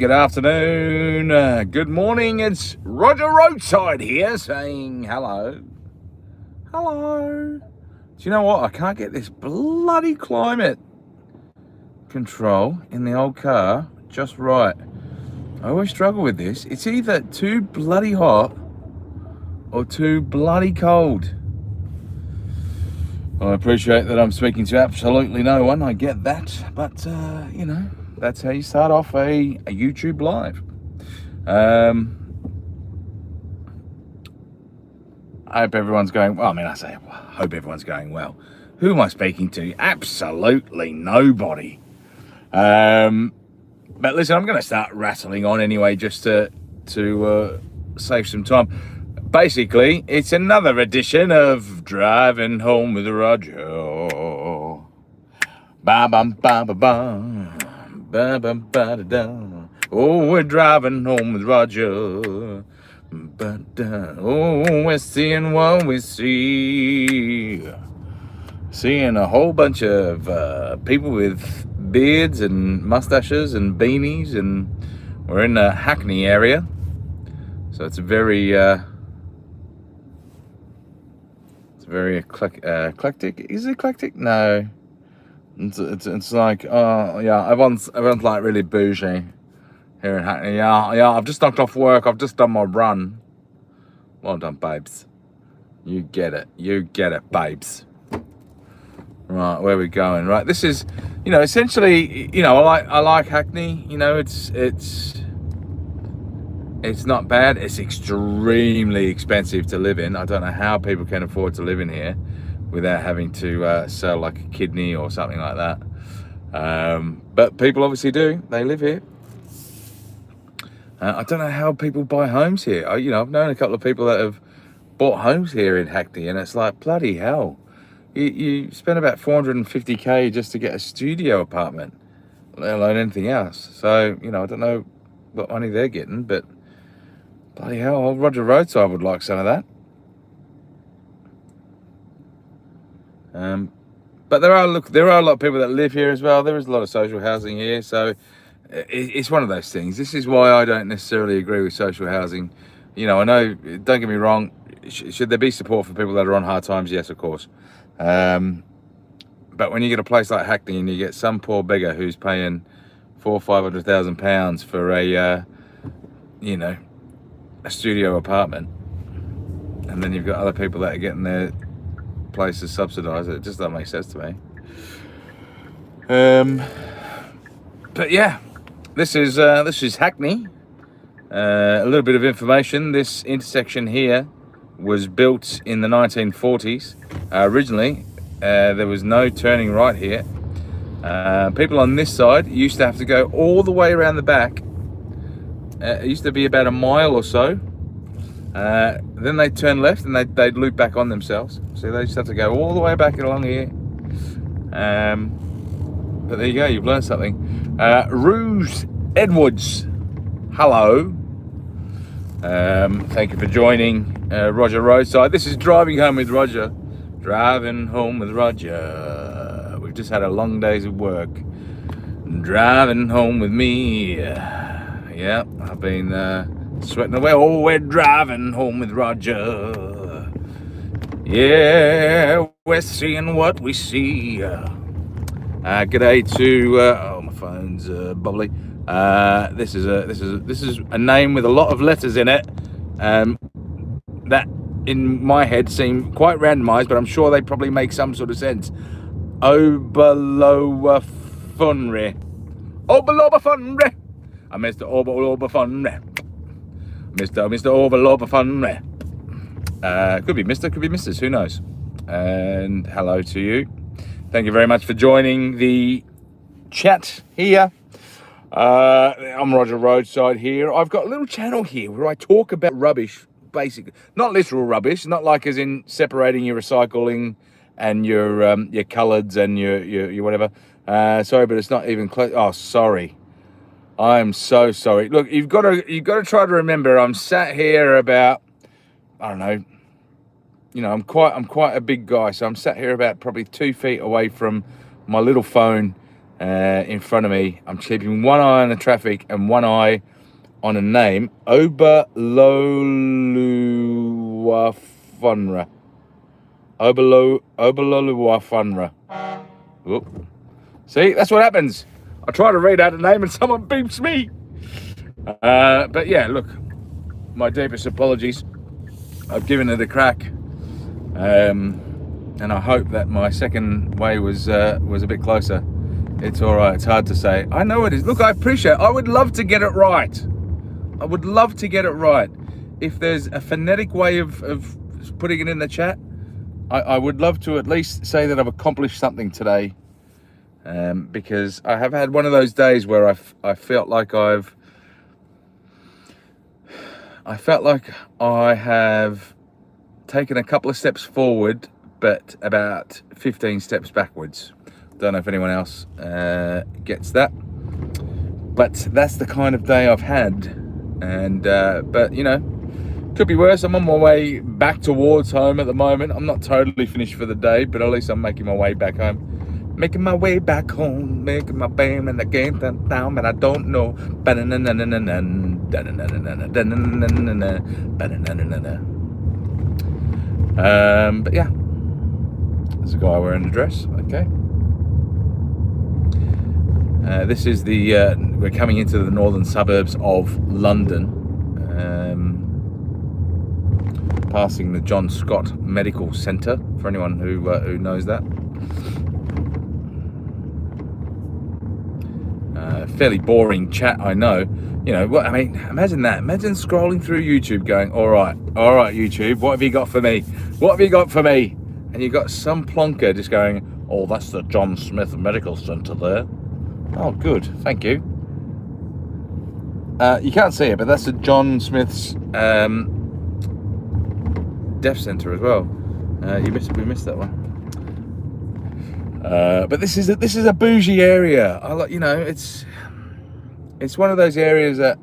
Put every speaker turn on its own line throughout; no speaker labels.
Good afternoon, good morning. It's Roger Roadside here saying hello. Hello. Do you know what? I can't get this bloody climate control in the old car just right. I always struggle with this. It's either too bloody hot or too bloody cold. I appreciate that I'm speaking to absolutely no one. I get that. But, that's how you start off a YouTube live. I hope everyone's going well. I hope everyone's going well. Who am I speaking to? Absolutely nobody. But listen, I'm going to start rattling on anyway, just to save some time. Basically, it's another edition of Driving Home with Roger. Ba bum ba ba bum, ba bum ba da da. Oh, we're driving home with Roger. But we're seeing what we see. Seeing a whole bunch of people with beards and mustaches and beanies, and we're in the Hackney area, so it's very eclectic. Is it eclectic? No, it's like everyone's like really bougie here in Hackney. Yeah, I've just knocked off work. I've just done my run. Well done, babes. You get it, babes. Right, where are we going? Right, this is, essentially, I like Hackney. It's not bad. It's extremely expensive to live in. I don't know how people can afford to live in here without having to sell like a kidney or something like that. But people obviously do. They live here. I don't know how people buy homes here. I've known a couple of people that have bought homes here in Hackney, and it's like, bloody hell. You spend about 450k just to get a studio apartment, let alone anything else. So, I don't know what money they're getting, but bloody hell, old Roger Roadside would like some of that. But there are a lot of people that live here as well. There is a lot of social housing here, so it's one of those things. This is why I don't necessarily agree with social housing. I know, don't get me wrong, should there be support for people that are on hard times? Yes, of course. But when you get a place like Hackney and you get some poor beggar who's paying £400,000-500,000 for a studio apartment, and then you've got other people that are getting their places subsidised, it just doesn't make sense to me. But yeah, this is Hackney. A little bit of information. This intersection here was built in the 1940s. Originally, there was no turning right here. People on this side used to have to go all the way around the back. It used to be about a mile or so. Then they'd turn left and they'd loop back on themselves. So they just have to go all the way back along here. But there you go, you've learned something. Rouge Edwards, hello. Thank you for joining Roger Roadside. This is Driving Home with Roger. Driving Home with Roger. We've just had a long days of work. Driving home with me. Yeah, I've been sweating away. Oh, we're driving home with Roger. Yeah, we're seeing what we see. G'day to my phone's bubbly. This is a name with a lot of letters in it. That in my head seem quite randomized, but I'm sure they probably make some sort of sense. Obaloafunre. Obaloafunre. Mr. Obaloafunre. Mr. Obaloafunre. Could be Mr. Could be Mrs. Who knows? And hello to you. Thank you very much for joining the chat here. I'm Roger Roadside here. I've got a little channel here where I talk about rubbish, basically. Not literal rubbish, not like as in separating your recycling and your coloureds and your whatever. Sorry, but it's not even close. Oh, sorry. I'm so sorry. Look, you've got to try to remember. I'm sat here about, I don't know. I'm quite a big guy, so I'm sat here about probably 2 feet away from my little phone in front of me. I'm keeping one eye on the traffic and one eye on a name. Oberloluwafunra. Oberloluwafunra. Whoop. See, that's what happens. I try to read out a name and someone beeps me. But yeah, look, my deepest apologies. I've given it a crack, and I hope that my second way was a bit closer. It's all right. It's hard to say. I know it is. Look, I appreciate it. I would love to get it right. I would love to get it right. If there's a phonetic way of putting it in the chat, I would love to at least say that I've accomplished something today. Because I have had one of those days where I felt like I have taken a couple of steps forward, but about 15 steps backwards. Don't know if anyone else gets that, but that's the kind of day I've had. And but you know, could be worse. I'm on my way back towards home at the moment. I'm not totally finished for the day, but at least I'm making my way back home. Making my way back home, making my bam and I came down, but I don't know. But yeah, there's a guy wearing a dress. Okay. This is the we're coming into the northern suburbs of London, passing the John Scott Medical Centre for anyone who knows that. Fairly boring chat, I know. You know what I mean? Imagine that. Imagine scrolling through YouTube, going, "All right, YouTube, what have you got for me? What have you got for me?" And you got some plonker just going, "Oh, that's the John Smith Medical Centre there." Oh, good, thank you. You can't see it, but that's the John Smith's deaf centre as well. We missed that one. But this is a bougie area. I like, you know, it's one of those areas that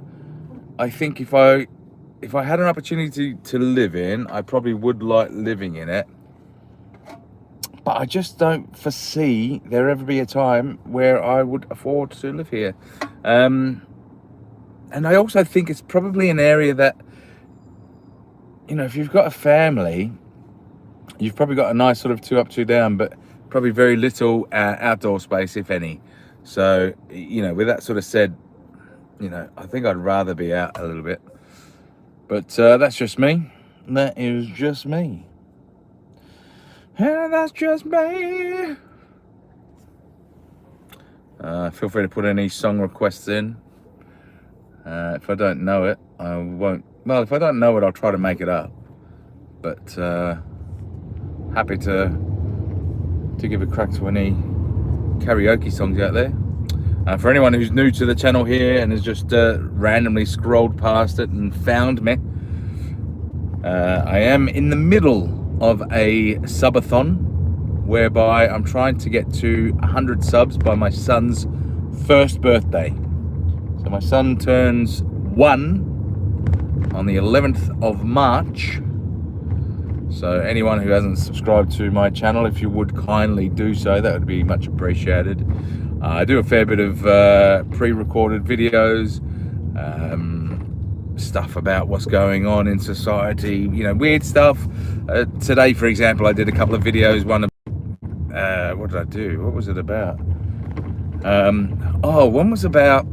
I think if I had an opportunity to live in, I probably would like living in it. But I just don't foresee there ever be a time where I would afford to live here. And I also think it's probably an area that, you know, if you've got a family, you've probably got a nice sort of 2 up, 2 down, but probably very little outdoor space, if any. So, you know, with that sort of said, you know, I think I'd rather be out a little bit. But that's just me. That is just me. And that's just me. Feel free to put any song requests in. If I don't know it, I won't. Well, if I don't know it, I'll try to make it up. But happy to give a crack to any karaoke songs out there. For anyone who's new to the channel here and has just randomly scrolled past it and found me, I am in the middle of a subathon whereby I'm trying to get to 100 subs by my son's first birthday. So my son turns 1 on the 11th of March. So anyone who hasn't subscribed to my channel, if you would kindly do so, that would be much appreciated. I do a fair bit of pre-recorded videos, stuff about what's going on in society, you know, weird stuff. Today, for example, I did a couple of videos. One, what did I do? What was it about? One was about,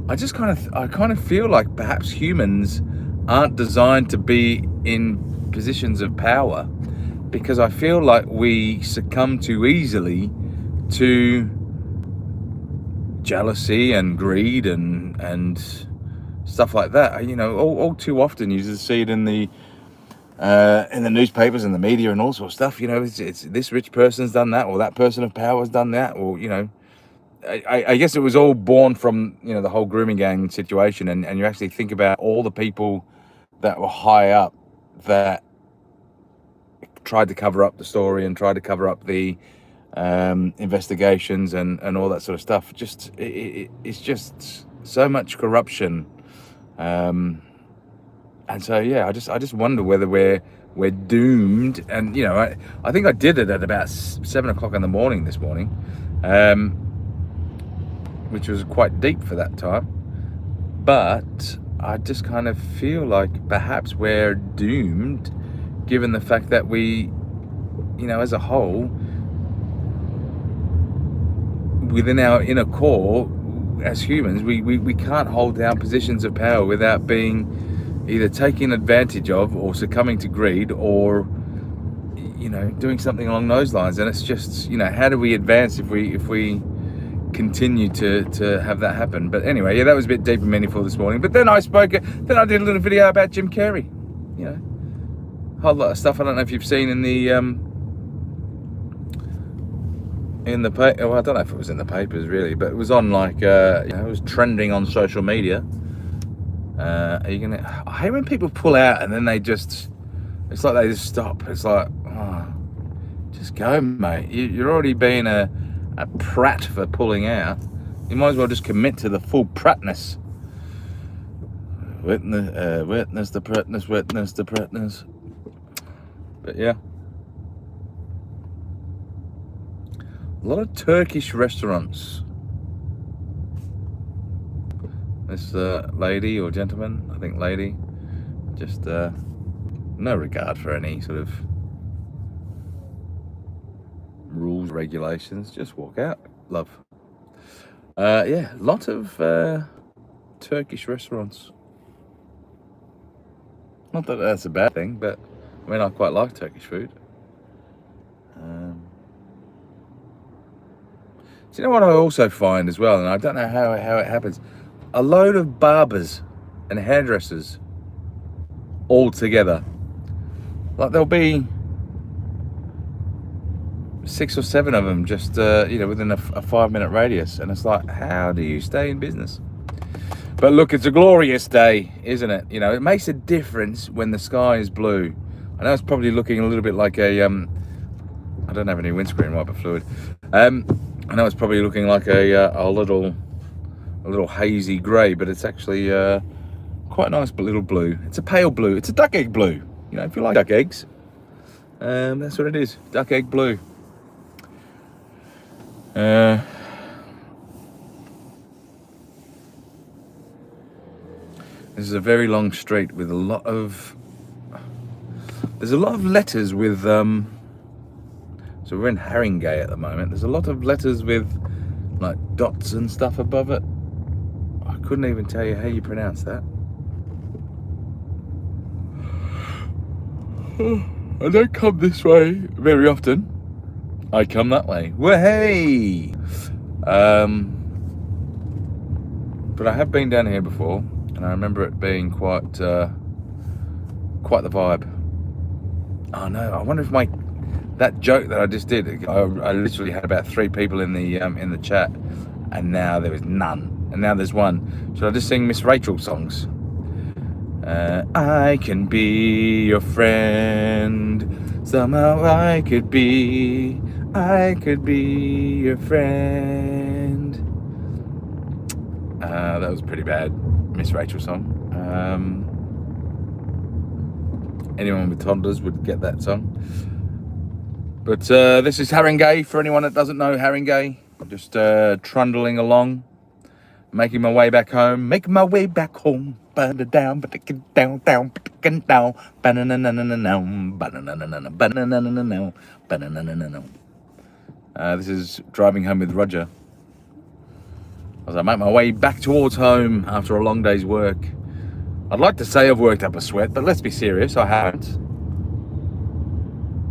I kind of feel like perhaps humans aren't designed to be in positions of power, because I feel like we succumb too easily to jealousy and greed and stuff like that. You know, all too often you just see it in the newspapers and the media and all sorts of stuff. You know, it's this rich person's done that, or that person of power has done that, or, you know, I guess it was all born from, you know, the whole grooming gang situation, and you actually think about all the people that were high up that tried to cover up the story and tried to cover up the investigations and all that sort of stuff. Just it's just so much corruption, and so yeah, I just wonder whether we're we're doomed. And you know, I think I did it at about 7 o'clock in the morning this morning, which was quite deep for that time. But I just kind of feel like perhaps we're doomed, given the fact that we, you know, as a whole, within our inner core, as humans, we can't hold down positions of power without being either taken advantage of or succumbing to greed or, you know, doing something along those lines. And it's just, you know, how do we advance if we continue to have that happen? But anyway, yeah, that was a bit deep and meaningful this morning. But then I did a little video about Jim Carrey, you know, a whole lot of stuff. I don't know if you've seen in the well, I don't know if it was in the papers really, but it was on like you know, it was trending on social media. Are you gonna? I hate when people pull out and then they just, it's like they just stop. It's like, oh, just go, mate. You're already being a prat for pulling out. You might as well just commit to the full pratness. Witness the pratness, witness the pratness. But yeah. A lot of Turkish restaurants. This lady or gentleman, I think lady, just no regard for any sort of rules, regulations, just walk out, love. Yeah, a lot of Turkish restaurants. Not that that's a bad thing, but I mean, I quite like Turkish food. Do you know what I also find as well, and I don't know how it happens, a load of barbers and hairdressers all together. Like there'll be 6 or 7 of them just you know, within a 5-minute radius, and it's like, how do you stay in business? But look, it's a glorious day, isn't it? You know, it makes a difference when the sky is blue. I know it's probably looking a little bit like a I don't have any windscreen wiper fluid. I know it's probably looking like a little hazy grey, but it's actually quite nice, but little blue. It's a pale blue. It's a duck egg blue. You know, if you like duck eggs, that's what it is. Duck egg blue. This is a very long street with a lot of. There's a lot of letters with. So we're in Haringey at the moment. There's a lot of letters with like dots and stuff above it. I couldn't even tell you how you pronounce that. I don't come this way very often. I come that way. Hey! But I have been down here before, and I remember it being quite the vibe. Oh no! I wonder if that joke that I just did, I literally had about 3 people in the chat, and now there is none, and now there's one. Should I just sing Miss Rachel songs? I can be your friend. Somehow I could be your friend. That was a pretty bad Miss Rachel song. Anyone with toddlers would get that song. But this is Haringey, for anyone that doesn't know Haringey. Just trundling along, making my way back home. Making my way back home. This is driving home with Roger. As I make my way back towards home after a long day's work. I'd like to say I've worked up a sweat, but let's be serious, I haven't.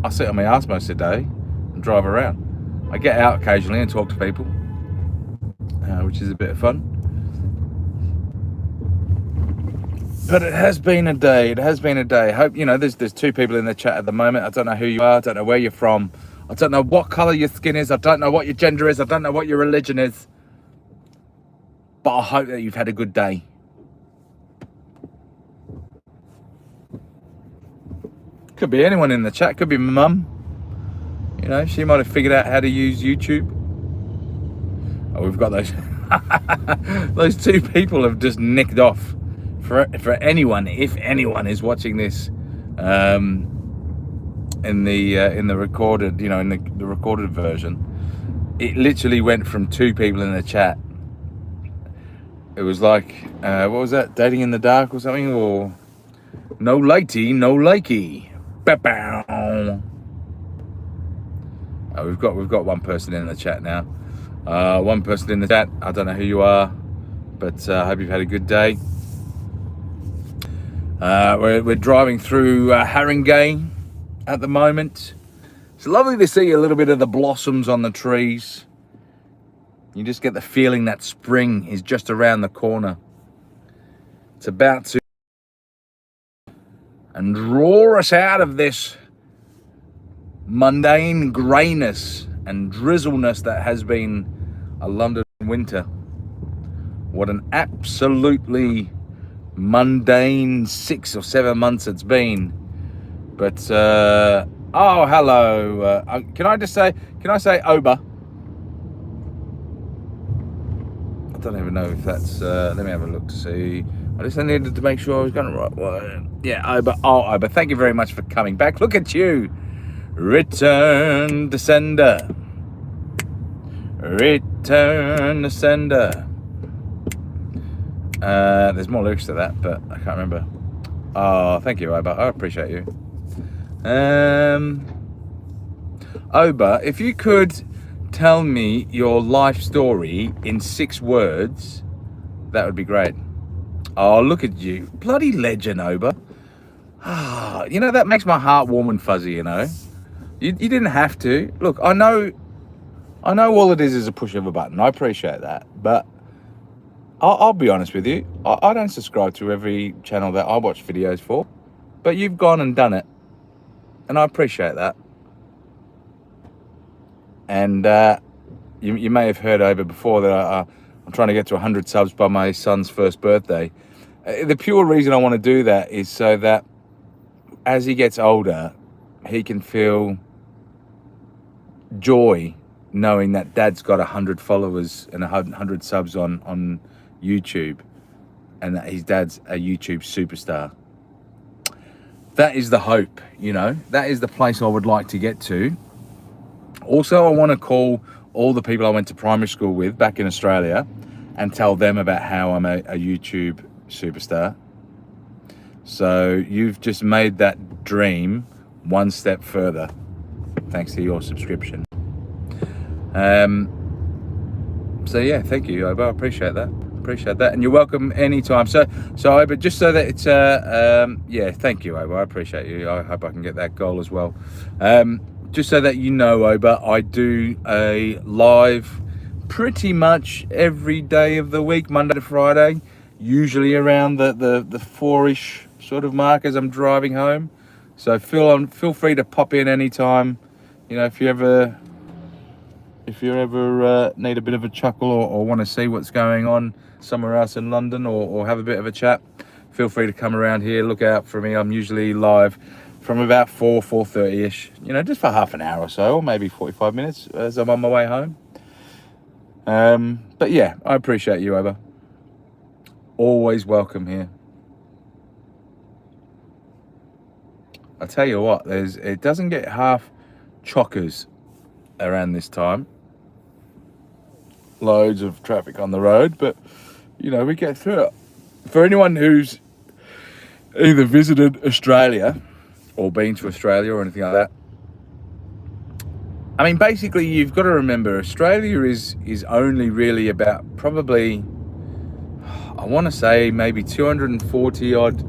I sit on my arse most of the day and drive around. I get out occasionally and talk to people, which is a bit of fun. But it has been a day. I hope, you know, there's 2 people in the chat at the moment. I don't know who you are. I don't know where you're from. I don't know what colour your skin is. I don't know what your gender is. I don't know what your religion is. But I hope that you've had a good day. Could be anyone in the chat. Could be my mum. You know, she might have figured out how to use YouTube. Oh, we've got those. Those 2 people have just nicked off. For anyone, if anyone is watching this, in the recorded, you know, in the recorded version. It literally went from 2 people in the chat. It was like, what was that? Dating in the dark or something, or no lighty, no likey. Ba-bow. Oh, we've got 1 person in the chat now. 1 person in the chat. I don't know who you are, but I hope you've had a good day. We're driving through Haringey at the moment. It's lovely to see a little bit of the blossoms on the trees. You just get the feeling that spring is just around the corner. It's about to and roar us out of this mundane greyness and drizzleness that has been a London winter. What an absolutely mundane 6 or 7 months it's been. But oh, hello. Can I say Oba? I don't even know if that's let me have a look to see. I just needed to make sure I was going to right one. Yeah, Oba. Oh, Oba, thank you very much for coming back. Look at you. Return to sender. Return to sender. There's more lyrics to that, but I can't remember. Oh, thank you, Oba. I appreciate you. Oba, if you could tell me your life story in 6 words, that would be great. Oh, look at you. Bloody legend, Oba. Ah, you know, that makes my heart warm and fuzzy, you know. You didn't have to. Look, I know all it is a push of a button. I appreciate that. But I'll be honest with you. I don't subscribe to every channel that I watch videos for. But you've gone and done it. And I appreciate that. And you may have heard over before that I'm trying to get to 100 subs by my son's first birthday. The pure reason I want to do that is so that as he gets older, he can feel joy knowing that Dad's got 100 followers and 100 subs on YouTube, and that his dad's a YouTube superstar. That is the hope, you know. That is the place I would like to get to. Also, I want to call all the people I went to primary school with back in Australia and tell them about how I'm a YouTube superstar. So you've just made that dream 1 step further, thanks to your subscription. So yeah, thank you, Oba. I appreciate that. And you're welcome anytime. So Oba, just so that it's yeah, thank you, Oba. I appreciate you. I hope I can get that goal as well. Just so that you know, Oba, I do a live pretty much every day of the week, Monday to Friday, usually around the 4-ish sort of mark as I'm driving home. So feel free to pop in anytime. You know, if you ever need a bit of a chuckle or want to see what's going on somewhere else in London or have a bit of a chat, feel free to come around here. Look out for me. I'm usually live from about 4:30ish, you know, just for half an hour or so, or maybe 45 minutes as I'm on my way home. But yeah, I appreciate you, Oba. Always welcome here. I tell you what, it doesn't get half chockers around this time. Loads of traffic on the road, but you know, we get through it. For anyone who's either visited Australia or been to Australia or anything like that, I mean, basically you've got to remember Australia is only really about probably, I want to say maybe 240 odd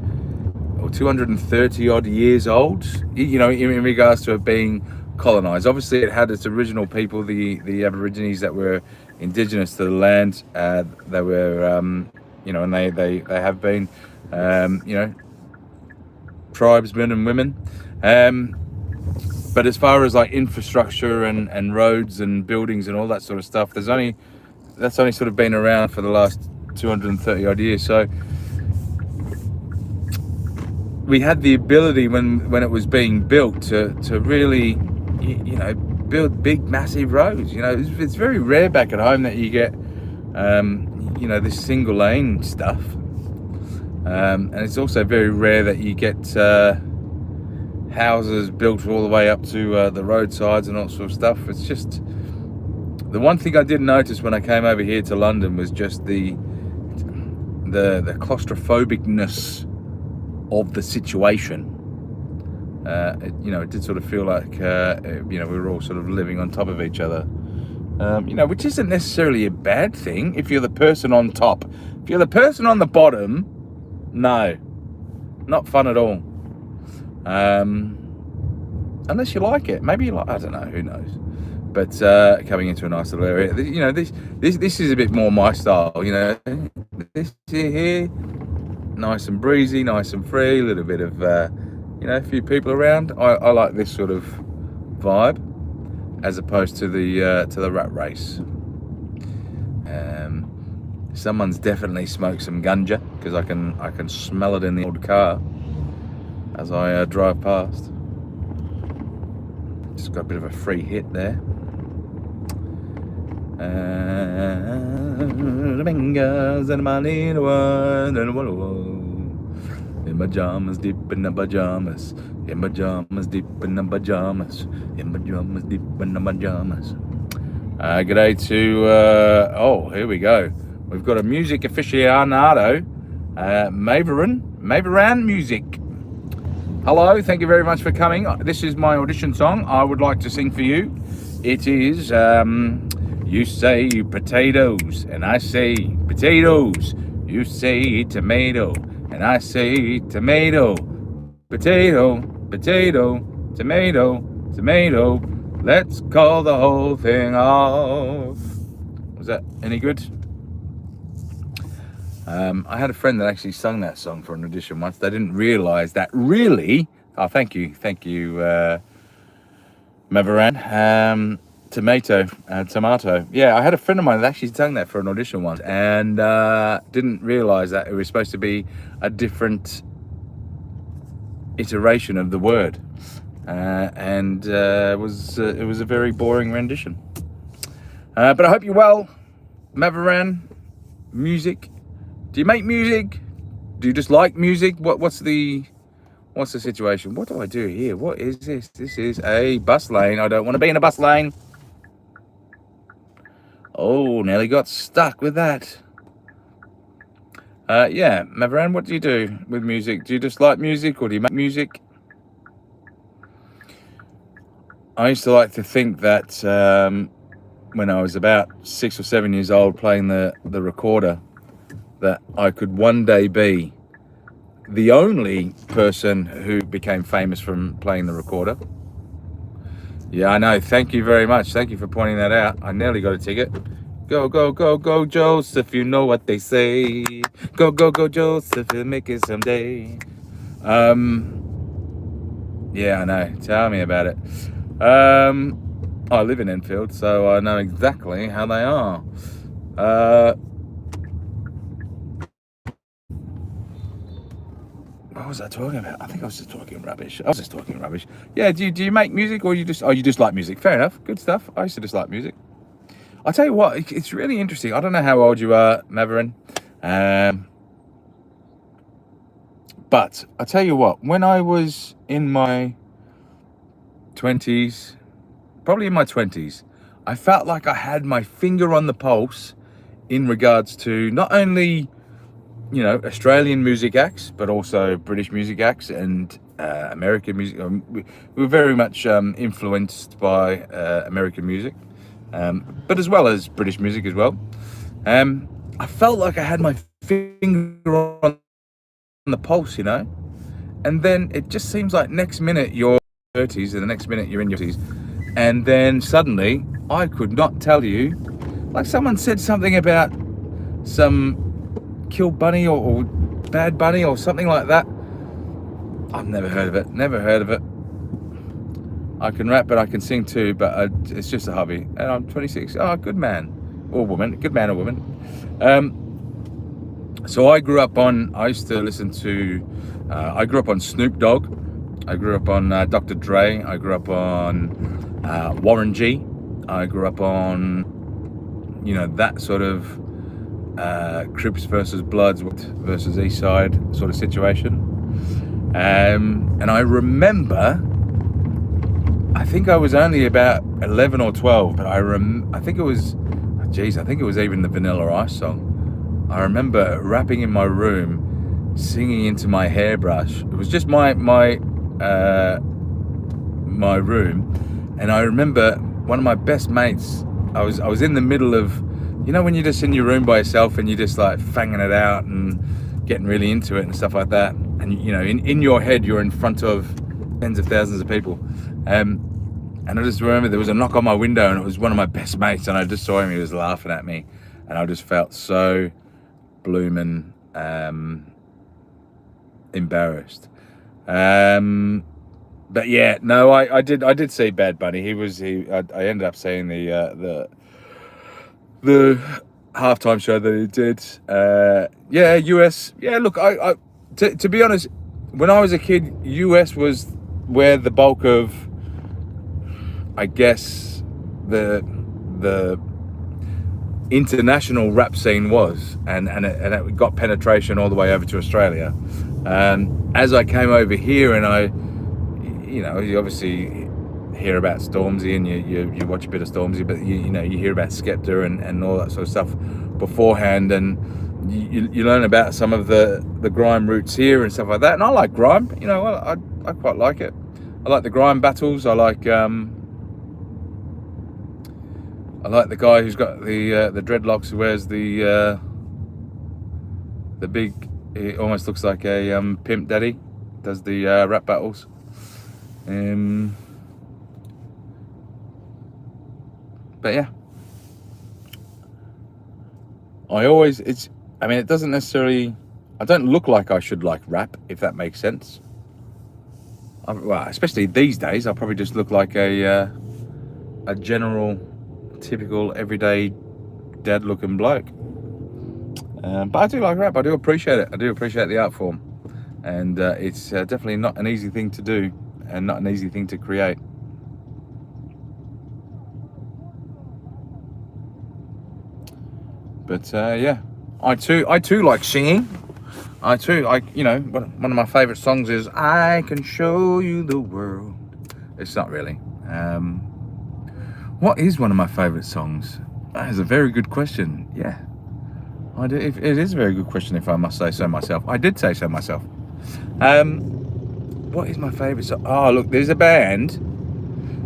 or 230 odd years old, you know, in regards to it being colonized. Obviously it had its original people, the Aborigines that were indigenous to the land. They were you know, and they have been you know, tribesmen and women. But as far as like infrastructure and roads and buildings and all that sort of stuff, that's only sort of been around for the last 230 odd years. So we had the ability when it was being built to really, you know, build big massive roads. You know, it's very rare back at home that you get you know, this single lane stuff, and it's also very rare that you get houses built all the way up to the roadsides and all sort of stuff. It's just, the one thing I did notice when I came over here to London was just the claustrophobicness of the situation. It did sort of feel like we were all sort of living on top of each other, which isn't necessarily a bad thing if you're the person on top. If you're the person on the bottom, no, not fun at all. Unless you like it, maybe you like, I don't know, who knows. But coming into a nice little area, this is a bit more my style. This here, nice and breezy, nice and free, a little bit of a few people around. I like this sort of vibe as opposed to the rat race. Someone's definitely smoked some ganja because I can smell it in the old car as I drive past. Just got a bit of a free hit there. Fingers and my little one in pajamas, deep in the pajamas, in pajamas, deep in the pajamas, in pajamas, deep in the pajamas. G'day to here we go. We've got a music aficionado, Maveran Music. Hello, thank you very much for coming. This is my audition song I would like to sing for you. It is you say potatoes and I say potatoes. You say tomato and I say tomato. Potato, potato, tomato, tomato. Let's call the whole thing off. Was that any good? I had a friend that actually sung that song for an audition once. They didn't realise that really. Oh, thank you, Maveran. Tomato. Yeah, I had a friend of mine that actually sung that for an audition once, and didn't realise that it was supposed to be a different iteration of the word, and it was a very boring rendition. But I hope you're well, Maveran Music. Do you make music? Do you just like music? What's the situation? What do I do here? What is this? This is a bus lane. I don't want to be in a bus lane. Oh, nearly got stuck with that. Yeah, Maveran, what do you do with music? Do you just like music or do you make music? I used to like to think that when I was about 6 or 7 years old playing the recorder, that I could one day be the only person who became famous from playing the recorder. Yeah, I know. Thank you very much. Thank you for pointing that out. I nearly got a ticket. Go, go, go, go, Joseph. You know what they say. Go, go, go, Joseph. You'll make it someday. Yeah, I know. Tell me about it. I live in Enfield, so I know exactly how they are. What was I talking about? I think I was just talking rubbish. Yeah, do you make music or you just like music? Fair enough. Good stuff. I used to just like music. I'll tell you what, it's really interesting. I don't know how old you are, Maveran. But I'll tell you what, when I was in my 20s, probably in my 20s, I felt like I had my finger on the pulse in regards to not only Australian music acts, but also British music acts and American music. We were very much influenced by American music, but as well as British music as well. I felt like I had my finger on the pulse, and then it just seems like next minute you're 30s and the next minute you're in your 30s, and then suddenly I could not tell you, like someone said something about some Kill Bunny or Bad Bunny or something like that. I've never heard of it. I can rap, but I can sing too, but it's just a hobby. And I'm 26. Oh, good man or woman. So I grew up on Snoop Dogg. I grew up on Dr. Dre. I grew up on Warren G. I grew up on, that sort of Crips versus Bloods versus East Side sort of situation. And I remember, I think I was only about 11 or 12, but I think it was, I think it was even the Vanilla Ice song. I remember rapping in my room, singing into my hairbrush. It was just my room, and I remember one of my best mates. I was in the middle of, when you're just in your room by yourself and you're just like fanging it out and getting really into it and stuff like that. And in your head you're in front of tens of thousands of people. And I just remember there was a knock on my window, and it was one of my best mates, and I just saw him. He was laughing at me, and I just felt so bloomin' embarrassed. But yeah, no, I did see Bad Bunny. I ended up seeing the halftime show that he did. US. Yeah, look, to be honest, when I was a kid, US was where the bulk of, I guess, the international rap scene was, and it got penetration all the way over to Australia. As I came over here, and you obviously hear about Stormzy, and you watch a bit of Stormzy, but you hear about Skepta and all that sort of stuff beforehand, and you learn about some of the grime roots here and stuff like that. And I like grime, I quite like it. I like the grime battles. I like the guy who's got the dreadlocks, who wears the big. It almost looks like a pimp daddy. Does the rap battles. But yeah, it doesn't necessarily, I don't look like I should like rap, if that makes sense. Well, especially these days, I probably just look like a general, typical, everyday dad looking bloke. But I do like rap. I do appreciate it. I do appreciate the art form. And it's definitely not an easy thing to do, and not an easy thing to create. But yeah, I too like singing. One of my favourite songs is "I Can Show You the World." It's not really. What is one of my favourite songs? That is a very good question. Yeah, it is a very good question, if I must say so myself. I did say so myself. What is my favourite song? Oh, look, there's a band.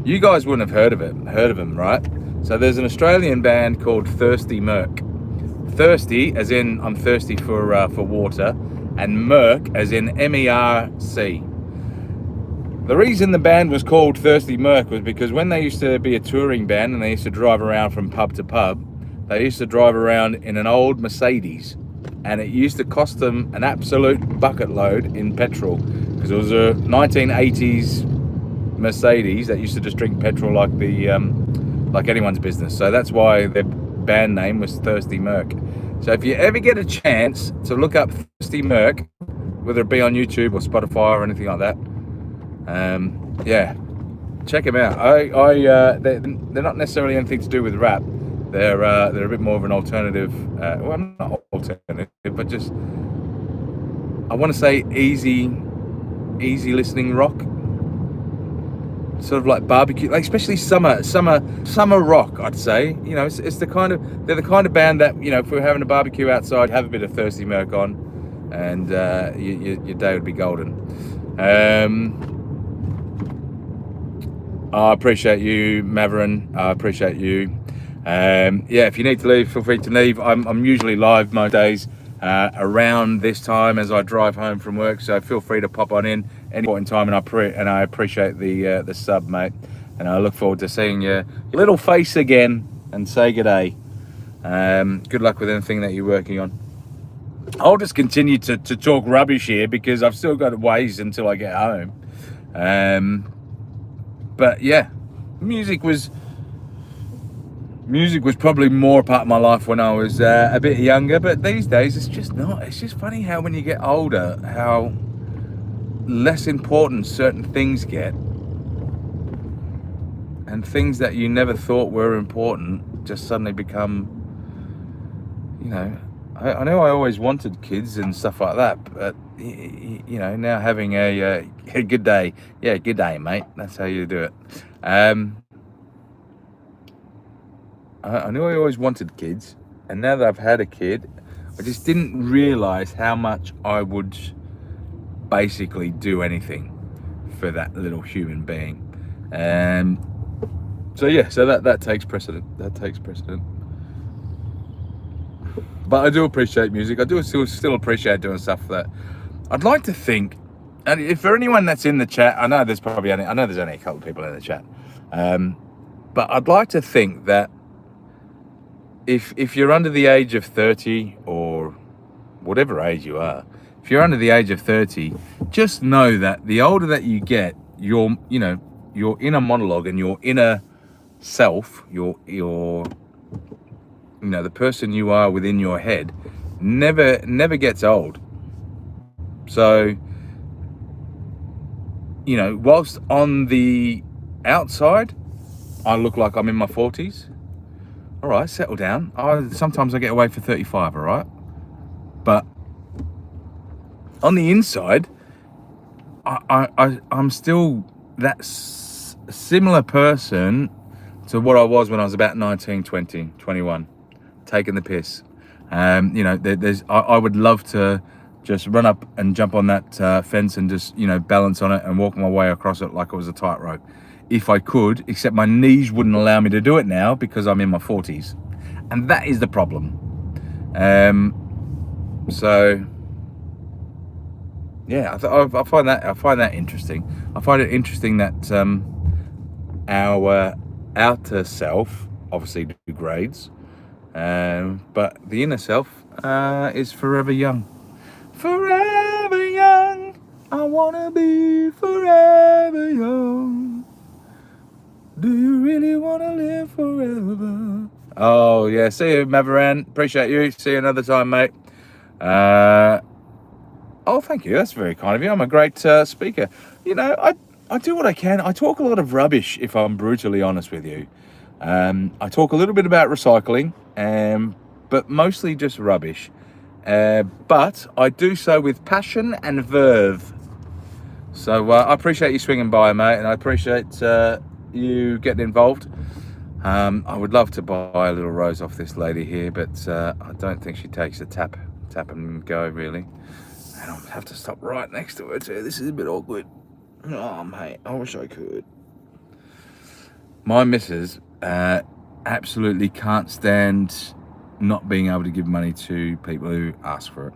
You guys wouldn't have heard of them, right? So there's an Australian band called Thirsty Merc. Thirsty, as in I'm thirsty for water, and Merc, as in MERC. The reason the band was called Thirsty Merc was because when they used to be a touring band and they used to drive around from pub to pub, they used to drive around in an old Mercedes, and it used to cost them an absolute bucket load in petrol, because it was a 1980s Mercedes that used to just drink petrol like anyone's business. So that's why their band name was Thirsty Merc. So if you ever get a chance to look up Thirsty Merc, whether it be on YouTube or Spotify or anything like that, yeah, check them out. They're not necessarily anything to do with rap. They're a bit more of an alternative. Well, not alternative, but just, I want to say easy listening rock. Sort of like barbecue, like especially summer rock, I'd say. It's they're the kind of band that, if we're having a barbecue outside, have a bit of Thirsty Merc on, and your day would be golden. I appreciate you, Maverin. I appreciate you. Yeah, if you need to leave, feel free to leave. I'm usually live most days around this time as I drive home from work, so feel free to pop on in any point in time, and I appreciate the sub, mate, and I look forward to seeing your little face again and say good day. Good luck with anything that you're working on. I'll just continue to talk rubbish here because I've still got ways until I get home. But yeah, music was probably more a part of my life when I was a bit younger, but these days it's just not. It's just funny how when you get older, how less important certain things get, and things that you never thought were important just suddenly become, I know I always wanted kids and stuff like that, but now having a good day, yeah, good day, mate. That's how you do it. I knew I always wanted kids, and now that I've had a kid, I just didn't realize how much I would basically do anything for that little human being. So that takes precedent. But I do appreciate music. I do still appreciate doing stuff that I'd like to think. And if for anyone that's in the chat, I know there's only a couple of people in the chat, but I'd like to think that if you're under the age of 30 or whatever age you are, if you're under the age of 30, just know that the older that you get, your inner monologue and your inner self, the person you are within your head, never gets old. So, whilst on the outside, I look like I'm in my 40s. All right, settle down. Sometimes I get away for 35, all right? But on the inside, I'm still that similar person to what I was when I was about 19, 20, 21, taking the piss. I would love to just run up and jump on that fence and just, balance on it and walk my way across it like it was a tightrope. If I could, except my knees wouldn't allow me to do it now because I'm in my 40s. And that is the problem. So yeah, I find that interesting. I find it interesting that our outer self obviously degrades, but the inner self is forever young. Forever young, I wanna be forever young. Do you really wanna live forever? Oh yeah, see you, Maveran. Appreciate you. See you another time, mate. Oh, thank you. That's very kind of you. I'm a great speaker. I do what I can. I talk a lot of rubbish, if I'm brutally honest with you. I talk a little bit about recycling, but mostly just rubbish. But I do so with passion and verve. So I appreciate you swinging by, mate, and I appreciate you getting involved. I would love to buy a little rose off this lady here, but I don't think she takes a tap and go, really. And I'll have to stop right next to her too. This is a bit awkward. Oh, mate, I wish I could. My missus absolutely can't stand not being able to give money to people who ask for it.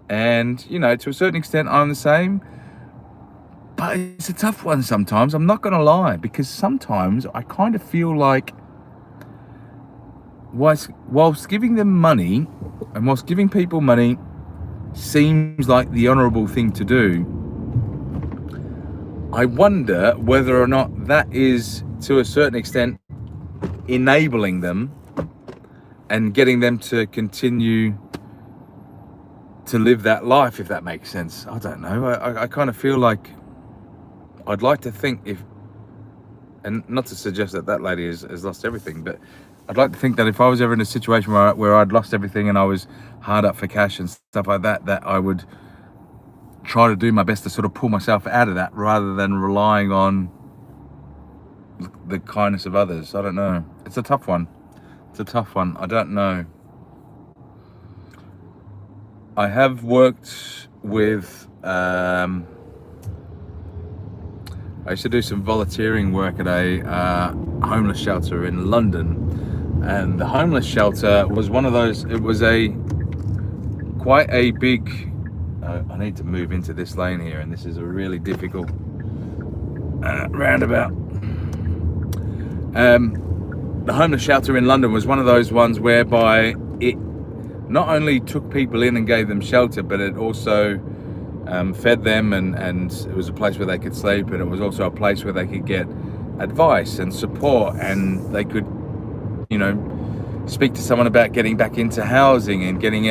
And, to a certain extent, I'm the same. But it's a tough one sometimes, I'm not going to lie, because sometimes I kind of feel like whilst giving them money and whilst giving people money seems like the honourable thing to do, I wonder whether or not that is, to a certain extent, enabling them and getting them to continue to live that life, if that makes sense. I don't know. I kind of feel like I'd like to think and not to suggest that lady has lost everything, but I'd like to think that if I was ever in a situation where I'd lost everything and I was hard up for cash and stuff like that, that I would try to do my best to sort of pull myself out of that rather than relying on the kindness of others. I don't know. It's a tough one. I don't know. I have worked with, I used to do some volunteering work at a homeless shelter in London, and the homeless shelter was one of those, it was quite a big, I need to move into this lane here, and this is a really difficult roundabout. The homeless shelter in London was one of those ones whereby it not only took people in and gave them shelter, but it also fed them, and it was a place where they could sleep, and it was also a place where they could get advice and support, and they could, speak to someone about getting back into housing and getting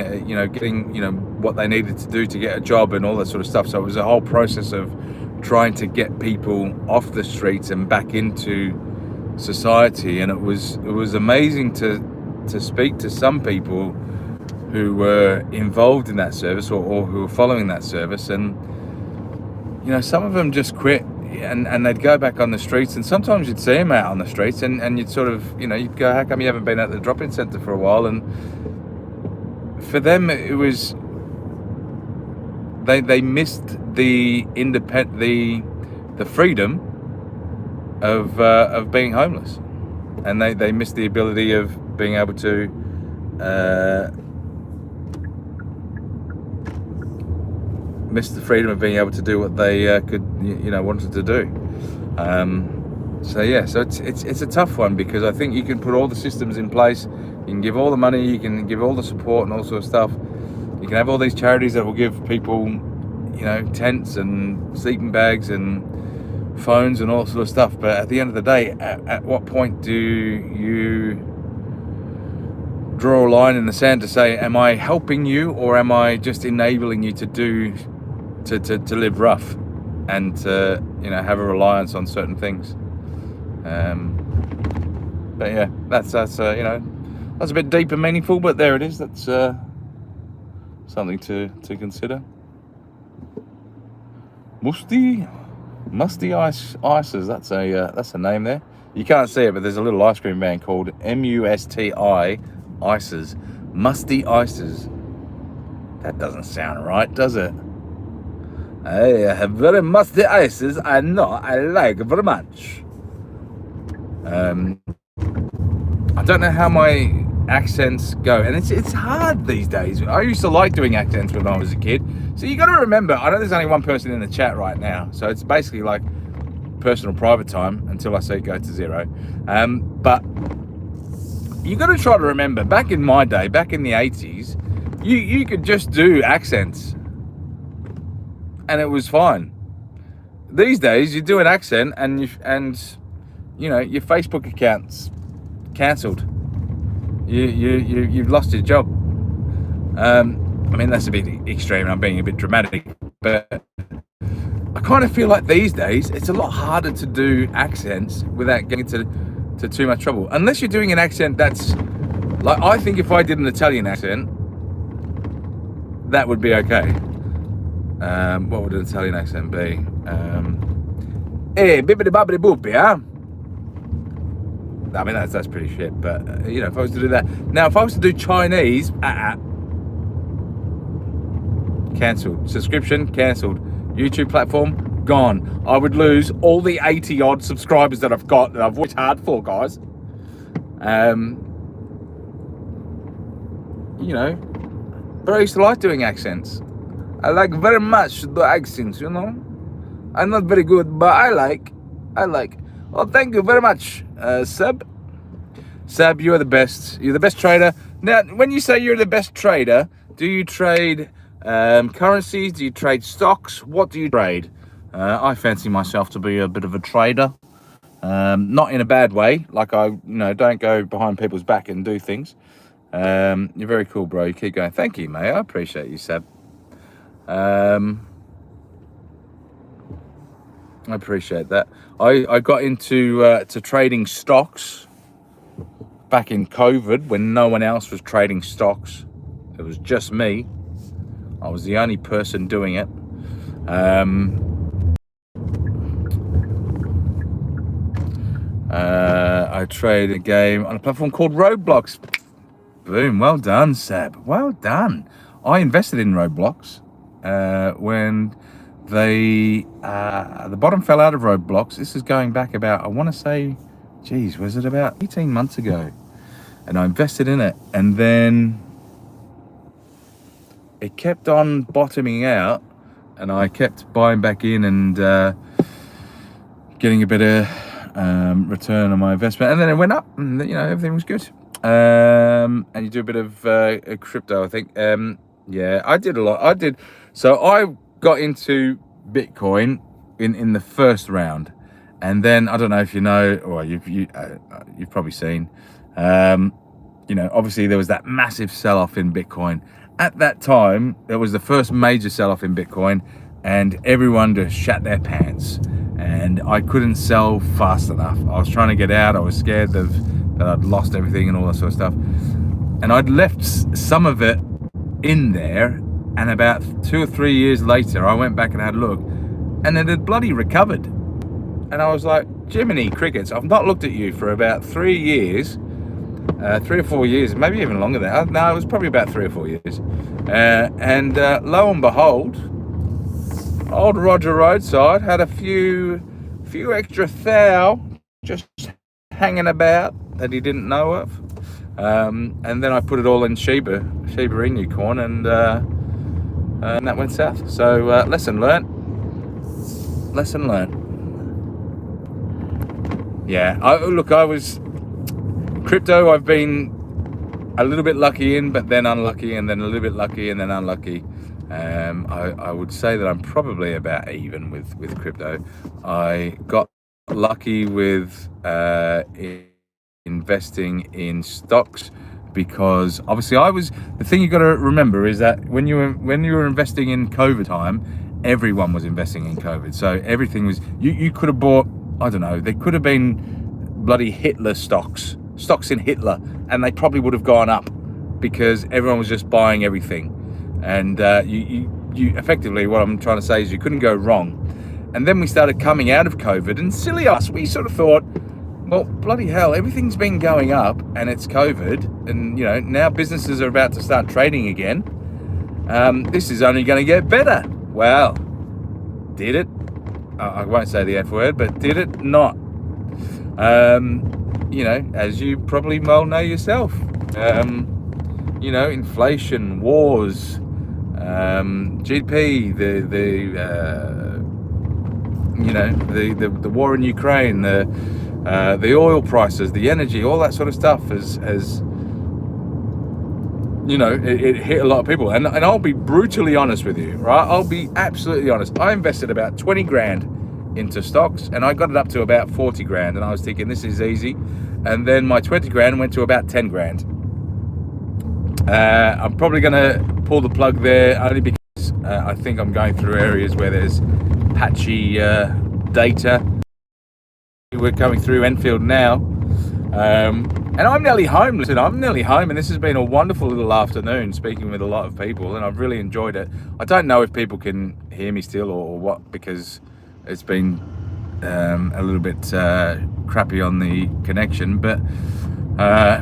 what they needed to do to get a job and all that sort of stuff. So it was a whole process of trying to get people off the streets and back into society, and it was amazing to speak to some people who were involved in that service or who were following that service, and some of them just quit, and they'd go back on the streets, and sometimes you'd see them out on the streets, and you'd sort of, you'd go, how come you haven't been at the drop-in centre for a while? And for them, it was, they missed the freedom of being homeless, and they missed the ability of being able to missed the freedom of being able to do what they wanted to do. So it's a tough one, because I think you can put all the systems in place, you can give all the money, you can give all the support and all sort of stuff. You can have all these charities that will give people, tents and sleeping bags and phones and all sort of stuff. But at the end of the day, at what point do you draw a line in the sand to say, am I helping you, or am I just enabling you to live rough and to have a reliance on certain things? But yeah, that's that's a bit deep and meaningful, but there it is. That's something to consider. Musty Ices. That's a name there. You can't see it, but there's a little ice cream van called MUSTI Ices. Musty Ices. That doesn't sound right, does it? I have very musty ices. I know. I like very much. I don't know how my accents go, and it's hard these days. I used to like doing accents when I was a kid. So you got to remember, I know there's only one person in the chat right now, so it's basically like personal private time until I say go to zero. But you got to try to remember, back in my day, back in the 80s, you could just do accents and it was fine. These days, you do an accent and your Facebook account's cancelled. You've lost your job. I mean, that's a bit extreme. I'm being a bit dramatic, but I kind of feel like these days it's a lot harder to do accents without getting into too much trouble. Unless you're doing an accent that's like, I think if I did an Italian accent, that would be okay. What would an Italian accent be? Hey, bibbidi bobbidi boopy, huh? I mean, that's pretty shit, but if I was to do that. Now, if I was to do Chinese, cancelled. Subscription, cancelled. YouTube platform, gone. I would lose all the 80 odd subscribers that I've got, that I've worked hard for, guys. But I used to like doing accents. I like very much the accents, I'm not very good, but I like. Well, thank you very much, Seb. Seb, you're the best. You're the best trader. Now, when you say you're the best trader, do you trade currencies? Do you trade stocks? What do you trade? I fancy myself to be a bit of a trader. Not in a bad way. Like I don't go behind people's back and do things. You're very cool, bro. You keep going. Thank you, mate. I appreciate you, Seb. I appreciate that. I got into to trading stocks back in COVID when no one else was trading stocks. It was just me. I was the only person doing it. I trade a game on a platform called Roblox. Boom, well done, Seb. Well done. I invested in Roblox when the bottom fell out of Roblox. This is going back about, I want to say, was it about 18 months ago? And I invested in it, and then it kept on bottoming out, and I kept buying back in and getting a better return on my investment, and then it went up, and everything was good. And you do a bit of crypto, I think. Yeah, I did a lot. So I got into Bitcoin in the first round, and then I don't know if you know, or you've probably seen, obviously there was that massive sell-off in Bitcoin. At that time, there was the first major sell-off in Bitcoin, and everyone just shat their pants, and I couldn't sell fast enough. I was trying to get out. I was scared that I'd lost everything and all that sort of stuff, and I'd left some of it in there, and about 2 or 3 years later, I went back and had a look, and it had bloody recovered. And I was like, Jiminy Crickets, I've not looked at you for about 3 years, 3 or 4 years, maybe even longer than that. No, it was probably about 3 or 4 years. And lo and behold, old Roger Roadside had a few extra thou just hanging about that he didn't know of. And then I put it all in Shiba Inu corn, and that went south. So lesson learnt. Yeah, I was crypto. I've been a little bit lucky in, but then unlucky, and then a little bit lucky, and then unlucky. I would say that I'm probably about even with crypto. I got lucky with investing in stocks, because obviously the thing you got to remember is that when you were investing in COVID time, everyone was investing in COVID. So everything was, you could have bought, I don't know, there could have been bloody Hitler stocks in Hitler, and they probably would have gone up because everyone was just buying everything. And you effectively, what I'm trying to say is you couldn't go wrong. And then we started coming out of COVID, and silly us, we sort of thought, well, bloody hell, everything's been going up, and it's COVID, and now businesses are about to start trading again. This is only going to get better. Well, did it? I won't say the F word, but did it not? As you probably well know yourself, inflation, wars, GDP, the war in Ukraine, the oil prices, the energy, all that sort of stuff has it hit a lot of people. And I'll be brutally honest with you, right? I'll be absolutely honest. I invested about 20 grand into stocks, and I got it up to about 40 grand, and I was thinking this is easy. And then my 20 grand went to about 10 grand. I'm probably going to pull the plug there, only because I think I'm going through areas where there's patchy data. We're coming through Enfield now, and I'm nearly home. Listen, I'm nearly home, and this has been a wonderful little afternoon speaking with a lot of people, and I've really enjoyed it. I don't know if people can hear me still or what, because it's been a little bit crappy on the connection. But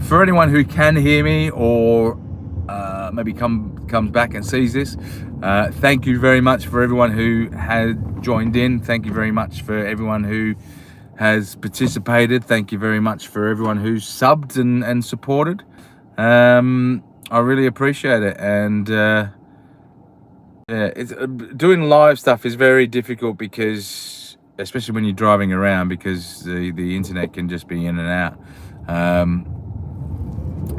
for anyone who can hear me, or maybe comes back and sees this, thank you very much for everyone who had joined in. Thank you very much for everyone who has participated. Thank you very much for everyone who's subbed and supported. I really appreciate it. And it's doing live stuff is very difficult, because especially when you're driving around, because the internet can just be in and out.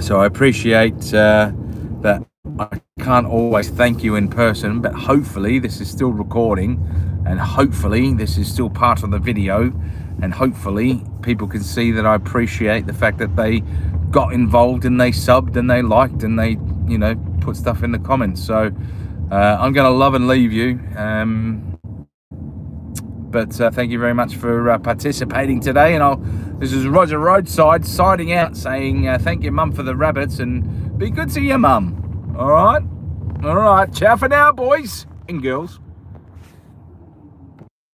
So I appreciate that I can't always thank you in person, but hopefully this is still recording, and hopefully this is still part of the video, and hopefully people can see that I appreciate the fact that they got involved, and they subbed, and they liked, and they put stuff in the comments. So I'm going to love and leave you, but thank you very much for participating today. And this is Roger Roadside signing out, saying thank you, Mum, for the rabbits, and be good to your mum. All right, ciao for now, boys and girls.